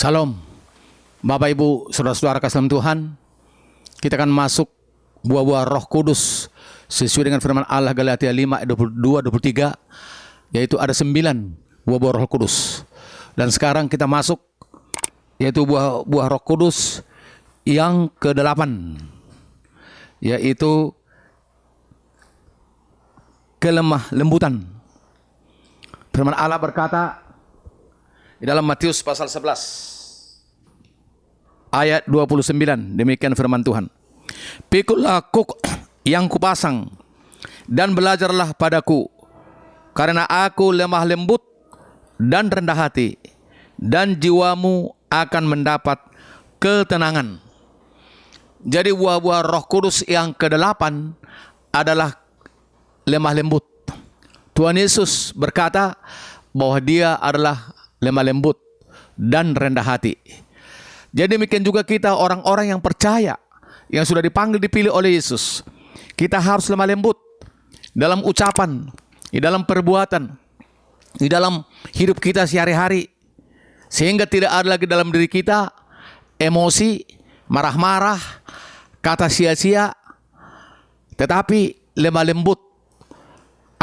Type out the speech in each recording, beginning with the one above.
Salam, Bapak Ibu, Saudara-saudara kasih dalam Tuhan. Kita akan masuk buah-buah Roh Kudus sesuai dengan firman Allah Galatia 5 ayat 22-23, yaitu ada 9 buah-buah Roh Kudus. Dan sekarang kita masuk yaitu buah Roh Kudus yang ke-8, yaitu kelemah lembutan. Firman Allah berkata di dalam Matius pasal 11 ayat 29, demikian firman Tuhan. Pikutlah kuk yang kupasang dan belajarlah padaku, karena aku lemah lembut dan rendah hati, dan jiwamu akan mendapat ketenangan. Jadi buah-buah Roh Kudus yang ke-8 adalah lemah lembut. Tuhan Yesus berkata bahwa dia adalah lemah lembut dan rendah hati. Jadi demikian juga kita orang-orang yang percaya, yang sudah dipanggil dipilih oleh Yesus. Kita harus lemah lembut dalam ucapan, di dalam perbuatan, di dalam hidup kita sehari-hari, sehingga tidak ada lagi dalam diri kita emosi, marah-marah, kata sia-sia, tetapi lemah lembut.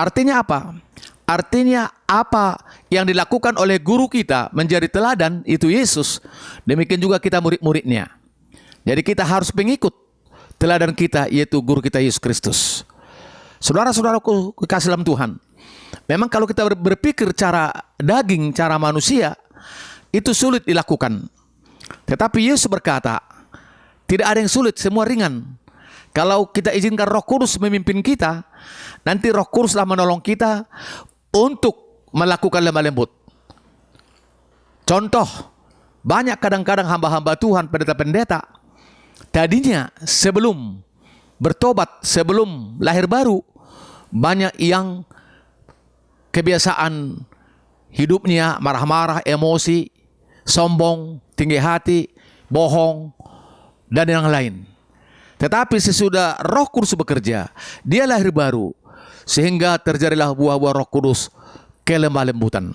Artinya apa? Artinya apa yang dilakukan oleh guru kita menjadi teladan, itu Yesus. Demikian juga kita murid-muridnya. Jadi kita harus mengikut teladan kita, yaitu guru kita Yesus Kristus. Saudara-saudaraku kekasih dalam Tuhan, memang kalau kita berpikir cara daging, cara manusia, itu sulit dilakukan. Tetapi Yesus berkata, tidak ada yang sulit, semua ringan. Kalau kita izinkan Roh Kudus memimpin kita, nanti Roh Kuduslah menolong kita untuk melakukan lemah lembut. Contoh, banyak kadang-kadang hamba-hamba Tuhan, pendeta-pendeta, tadinya sebelum bertobat, sebelum lahir baru, banyak yang kebiasaan hidupnya marah-marah, emosi, sombong, tinggi hati, bohong, dan yang lain. Tetapi sesudah Roh Kudus bekerja, dia lahir baru, sehingga terjadilah buah-buah Roh Kudus kelemah lembutan.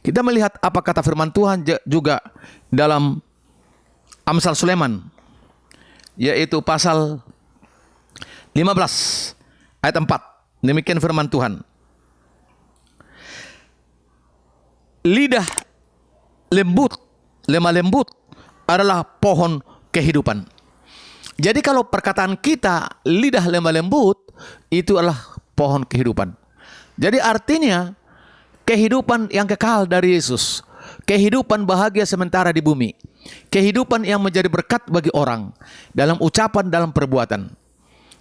Kita melihat apa kata firman Tuhan juga dalam Amsal Sulaiman, yaitu pasal 15 ayat 4. Demikian firman Tuhan. Lidah lembut, lemah lembut adalah pohon kehidupan. Jadi kalau perkataan kita lidah lemah lembut, itu adalah pohon kehidupan. Jadi artinya kehidupan yang kekal dari Yesus, kehidupan bahagia sementara di bumi, kehidupan yang menjadi berkat bagi orang dalam ucapan, dalam perbuatan.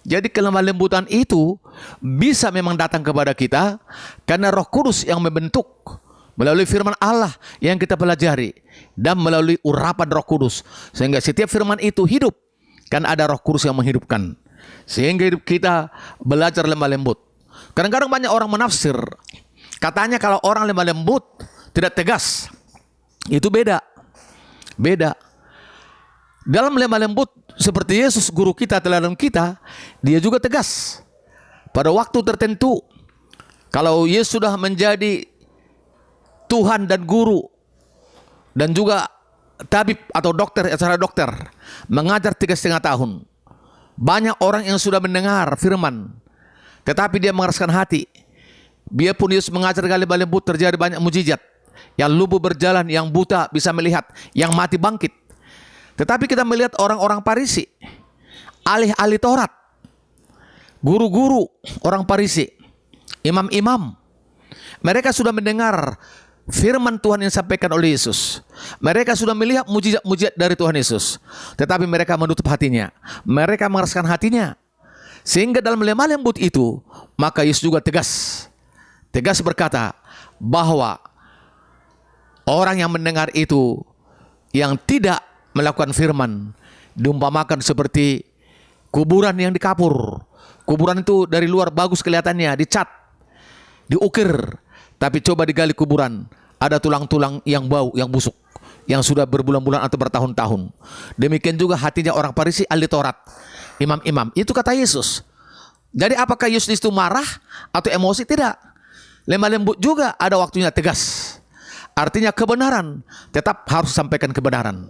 Jadi kelemah lembutan itu bisa memang datang kepada kita karena Roh Kudus yang membentuk melalui firman Allah yang kita pelajari dan melalui urapan Roh Kudus, sehingga setiap firman itu hidup. Kan ada Roh Kudus yang menghidupkan, sehingga hidup kita belajar lemah lembut. Kadang-kadang banyak orang menafsir, katanya kalau orang lemah lembut tidak tegas. Itu beda. Dalam lemah lembut seperti Yesus guru kita, teladan kita, dia juga tegas. Pada waktu tertentu, kalau Yesus sudah menjadi Tuhan dan guru, dan juga tabib atau dokter, secara dokter, mengajar 3,5 tahun. Banyak orang yang sudah mendengar firman, tetapi dia mengeraskan hati. Biarpun Yesus mengajar lemah lembut, terjadi banyak mujizat. Yang lumpuh berjalan, yang buta bisa melihat, yang mati bangkit. Tetapi kita melihat orang-orang Farisi, ahli-ahli Taurat, guru-guru orang Farisi, imam-imam, mereka sudah mendengar firman Tuhan yang disampaikan oleh Yesus. Mereka sudah melihat mujizat-mujizat dari Tuhan Yesus, tetapi mereka menutup hatinya, mereka mengeraskan hatinya. Sehingga dalam lemah lembut itu, maka Yesus juga tegas berkata bahwa orang yang mendengar itu, yang tidak melakukan firman, diumpamakan seperti kuburan yang dikapur. Kuburan itu dari luar bagus kelihatannya, dicat, diukir, tapi coba digali kuburan, ada tulang-tulang yang bau, yang busuk, yang sudah berbulan-bulan atau bertahun-tahun. Demikian juga hatinya orang Farisi, ahli Taurat, imam-imam. Itu kata Yesus. Jadi apakah Yesus itu marah atau emosi? Tidak. Lemah lembut juga ada waktunya tegas. artinya kebenaran, tetap harus sampaikan kebenaran.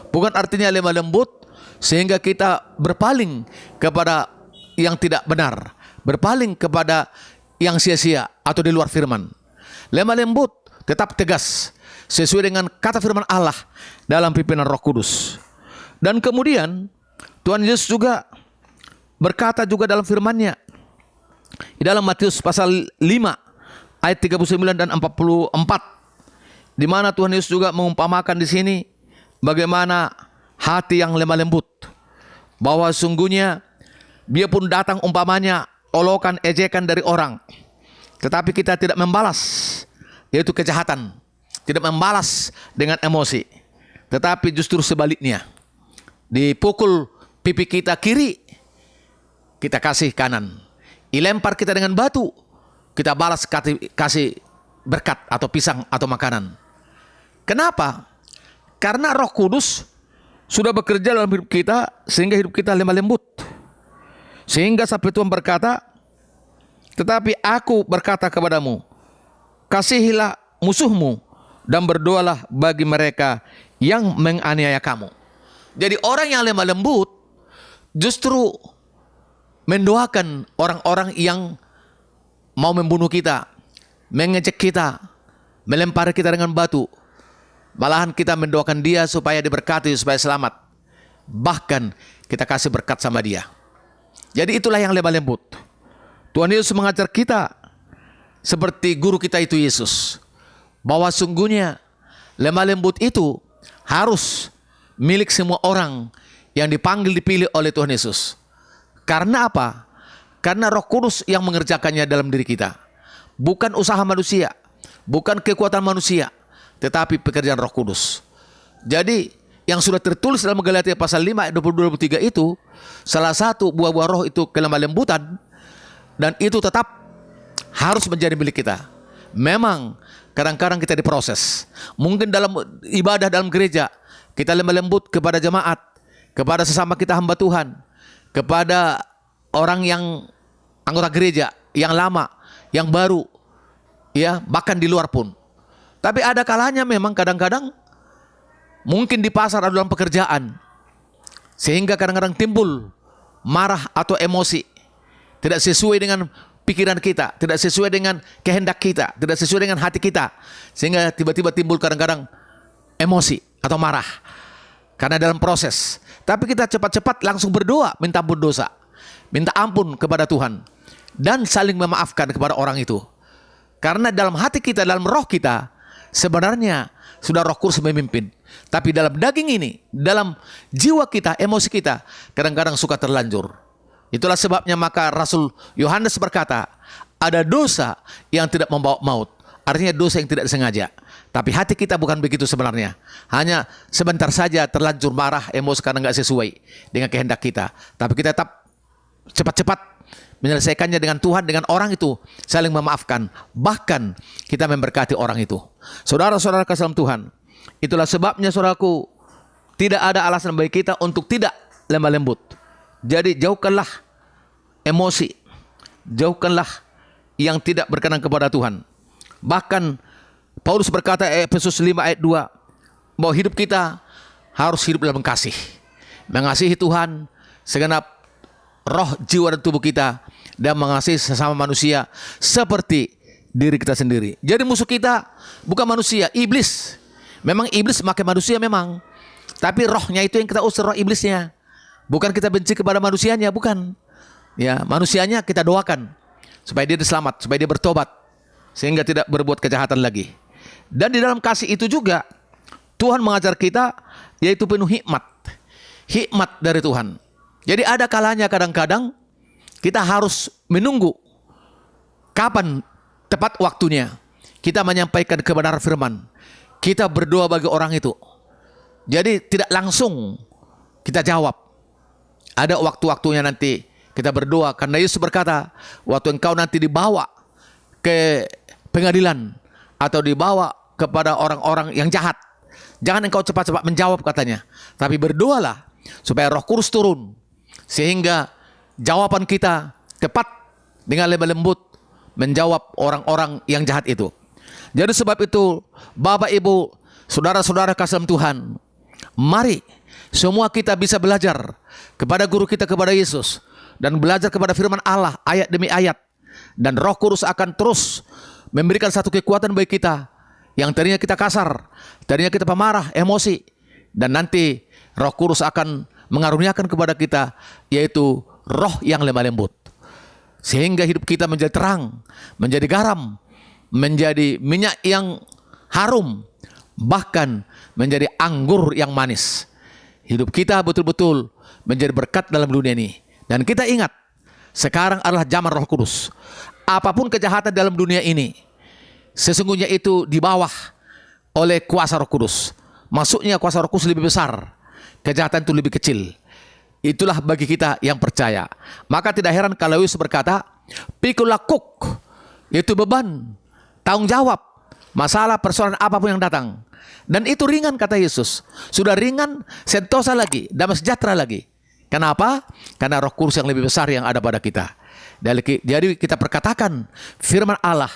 Bukan artinya lemah lembut sehingga kita berpaling kepada yang tidak benar, berpaling kepada yang sia-sia atau di luar firman. Lemah lembut tetap tegas sesuai dengan kata firman Allah dalam pimpinan Roh Kudus. Dan kemudian Tuhan Yesus juga berkata juga dalam firman-Nya di dalam Matius pasal 5 ayat 39 dan 44, di mana Tuhan Yesus juga mengumpamakan di sini bagaimana hati yang lemah lembut, bahwa sungguhnya biarpun datang umpamanya olokan ejekan dari orang, tetapi kita tidak membalas, yaitu kejahatan, tidak membalas dengan emosi, tetapi justru sebaliknya, dipukul pipi kita kiri, kita kasih kanan, dilempar kita dengan batu, kita balas kasih berkat atau pisang atau makanan. Kenapa? Karena Roh Kudus sudah bekerja dalam hidup kita sehingga hidup kita lemah lembut. Sehingga sampai Tuhan berkata, tetapi aku berkata kepadamu, kasihilah musuhmu dan berdoalah bagi mereka yang menganiaya kamu. Jadi orang yang lemah lembut justru mendoakan orang-orang yang mau membunuh kita, mengejek kita, melempar kita dengan batu. Malahan kita mendoakan dia supaya diberkati, supaya selamat. Bahkan kita kasih berkat sama dia. Jadi itulah yang lemah lembut. Tuhan Yesus mengajar kita seperti guru kita itu Yesus, bahwa sungguhnya lemah lembut itu harus milik semua orang yang dipanggil dipilih oleh Tuhan Yesus. Karena apa? Karena Roh Kudus yang mengerjakannya dalam diri kita. Bukan usaha manusia, bukan kekuatan manusia, tetapi pekerjaan Roh Kudus. Jadi yang sudah tertulis dalam Galatia pasal 5 ayat 22-23 itu, salah satu buah-buah roh itu kelemah lembutan, dan itu tetap harus menjadi milik kita. Memang kadang-kadang kita diproses. Mungkin dalam ibadah dalam gereja kita lemah lembut kepada jemaat, kepada sesama kita hamba Tuhan, kepada orang yang anggota gereja, yang lama, yang baru, ya, bahkan di luar pun. Tapi ada kalanya memang kadang-kadang mungkin di pasar atau dalam pekerjaan, sehingga kadang-kadang timbul marah atau emosi, tidak sesuai dengan pikiran kita, tidak sesuai dengan kehendak kita, tidak sesuai dengan hati kita, sehingga tiba-tiba timbul kadang-kadang emosi atau marah karena dalam proses. Tapi kita cepat-cepat langsung berdoa, minta ampun dosa, minta ampun kepada Tuhan, dan saling memaafkan kepada orang itu. Karena dalam hati kita, dalam roh kita, sebenarnya sudah Roh Kudus memimpin. Tapi dalam daging ini, dalam jiwa kita, emosi kita, kadang-kadang suka terlanjur. Itulah sebabnya maka Rasul Yohanes berkata, ada dosa yang tidak membawa maut. Artinya dosa yang tidak disengaja. Tapi hati kita bukan begitu sebenarnya. Hanya sebentar saja terlanjur marah, emosi karena nggak sesuai dengan kehendak kita. Tapi kita tetap cepat-cepat menyelesaikannya dengan Tuhan, dengan orang itu, saling memaafkan. Bahkan kita memberkati orang itu. Saudara-saudara kasih dalam Tuhan, itulah sebabnya saudaraku, tidak ada alasan bagi kita untuk tidak lemah lembut. Jadi jauhkanlah emosi, jauhkanlah yang tidak berkenan kepada Tuhan. Bahkan Paulus berkata Efesus 5 ayat 2, bahwa hidup kita harus hidup dalam kasih, mengasihi Tuhan segenap roh, jiwa dan tubuh kita, dan mengasihi sesama manusia seperti diri kita sendiri. Jadi musuh kita bukan manusia, iblis. Memang iblis memakai manusia memang, tapi rohnya itu yang kita usir, roh iblisnya. Bukan kita benci kepada manusianya, bukan. Ya, manusianya kita doakan supaya dia selamat, supaya dia bertobat, sehingga tidak berbuat kejahatan lagi. Dan di dalam kasih itu juga Tuhan mengajar kita, yaitu penuh hikmat. Hikmat dari Tuhan. Jadi ada kalanya kadang-kadang kita harus menunggu kapan tepat waktunya kita menyampaikan kebenaran firman. Kita berdoa bagi orang itu. Jadi tidak langsung kita jawab. Ada waktu-waktunya nanti kita berdoa. Karena Yesus berkata, waktu engkau nanti dibawa ke pengadilan atau dibawa kepada orang-orang yang jahat, jangan engkau cepat-cepat menjawab katanya. Tapi berdoalah supaya Roh Kudus turun, sehingga jawaban kita tepat dengan lemah lembut menjawab orang-orang yang jahat itu. Jadi sebab itu, Bapak, Ibu, saudara-saudara kasih dalam Tuhan, mari semua kita bisa belajar kepada guru kita, kepada Yesus, dan belajar kepada firman Allah ayat demi ayat. Dan Roh Kudus akan terus memberikan satu kekuatan bagi kita, yang tadinya kita kasar, tadinya kita pemarah, emosi, dan nanti Roh Kudus akan mengaruniakan kepada kita, yaitu roh yang lemah lembut, sehingga hidup kita menjadi terang, menjadi garam, menjadi minyak yang harum, bahkan menjadi anggur yang manis. Hidup kita betul-betul menjadi berkat dalam dunia ini. Dan kita ingat, sekarang adalah zaman Roh Kudus. Apapun kejahatan dalam dunia ini, sesungguhnya itu di bawah oleh kuasa Roh Kudus. Maksudnya kuasa Roh Kudus lebih besar, kejahatan itu lebih kecil. Itulah bagi kita yang percaya. Maka tidak heran kalau Yesus berkata, pikul lakuk, yaitu beban, tanggung jawab, masalah, persoalan apapun yang datang. Dan itu ringan, kata Yesus. Sudah ringan, sentosa lagi, damai sejahtera lagi. Kenapa? Karena Roh Kudus yang lebih besar yang ada pada kita. Jadi kita perkatakan firman Allah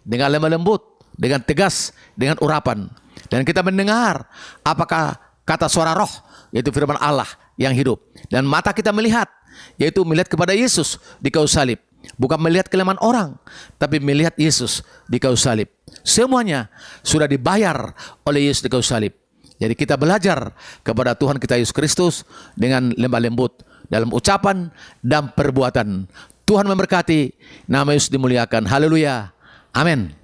dengan lemah lembut, dengan tegas, dengan urapan. Dan kita mendengar apakah kata suara roh, yaitu firman Allah yang hidup. Dan mata kita melihat, yaitu melihat kepada Yesus di kayu salib. Bukan melihat kelemahan orang, tapi melihat Yesus di kayu salib. Semuanya sudah dibayar oleh Yesus di kayu salib. Jadi kita belajar kepada Tuhan kita Yesus Kristus dengan lemah lembut dalam ucapan dan perbuatan. Tuhan memberkati, nama Yesus dimuliakan. Haleluya. Amin.